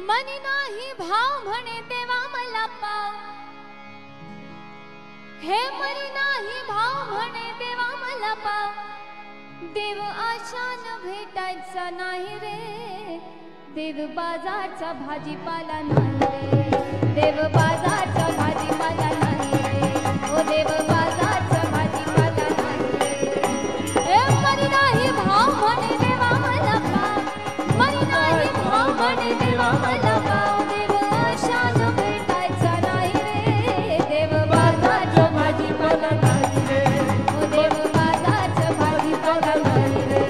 मनी नाही भाव म्हणे देवा मला पाव, हे मनी नाही भाव म्हणे देवा मला पाव, देव आशान भेटायचा नाही रे, देव बाजारचा भाजीपाला नाही रे, देव बाजारचा भाजीपाला नाही रे, ओ देव बाजारचा भाजीपाला नाही रे, हे मनी नाही भाव म्हणे देवा मला पाव, मनी नाही भाव म्हणे देवा मला पाव, देव आशान भेटायचा नाही रे, देव बाजारचा भाजीपाला नाही रे, ओ देव बाजारचा भाजीपाला नाही रे.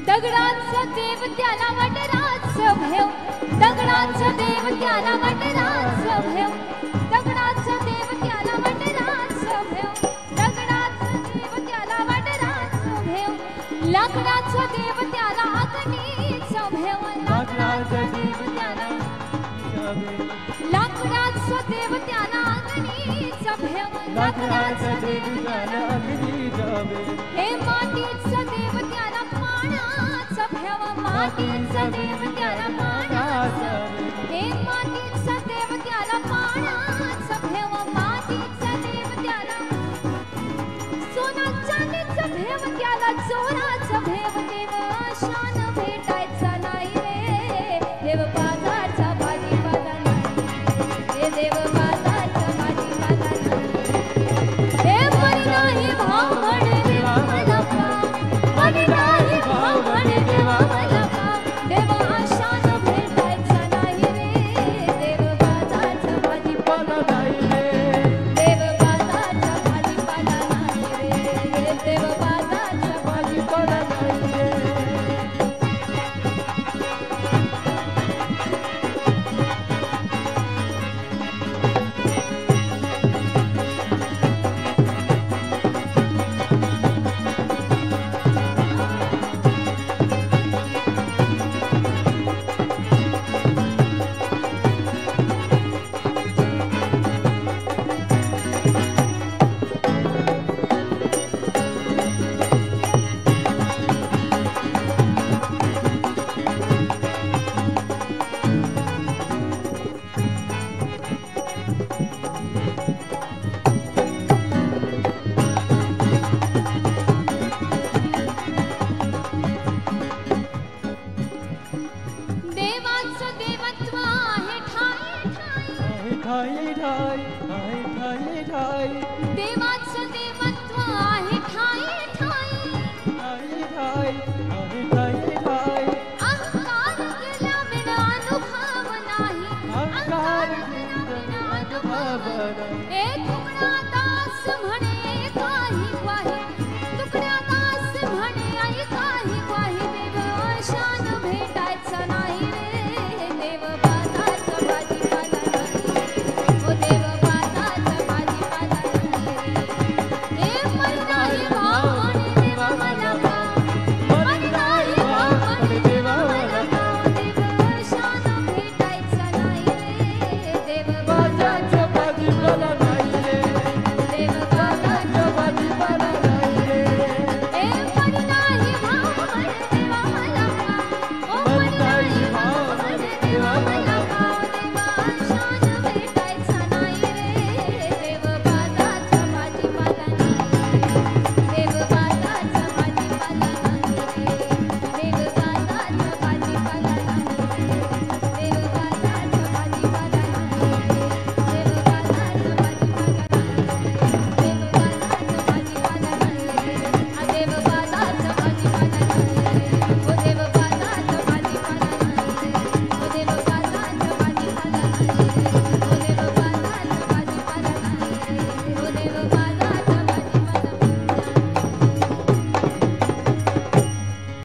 दगडांचा देव त्याला वटराच भेव, दगडांचा देव त्याला वटराच भेव, दगडांचा देव त्याला वटराच भेव, दगडांचा देव त्याला वटराच भेव, लाकडाचा देव त्याला अग्नीच भेव, लाकडाचा देव त्याला लाकडाचा देव त्याला अग्नीच भेव, लाकडाचा देव त्याला अग्नीच भेव, हे मातीचा देव त्याला पाण्याचा भेव, मातीचा देव त्याला पाण्याचा, हे मातीचा देव त्याला पाण्याचा भेव, मातीचा देव त्याला सोना चांदीचा भेव, त्याला चोराचा भेव, देव आशान भेटायचा नाही रे, देव बाजारचा भाजीपाला नाही, हे देव बाजारचा भाजीपाला नाही, हे मनी नाही भाव म्हणे देवा मला पाव, मनी नाही भाव म्हणे देवा मला पाव, देव आशान भेटायचा नाही रे, देव बाजारचा भाजीपाला नाही रे, देव बाजारचा भाजीपाला नाही रे, देव बाजारचा भाजीपाला नाही रे. देवाचं देवत्व आहे ठाई ठाई, ठाई ठाई ठाई ठाई ठाई,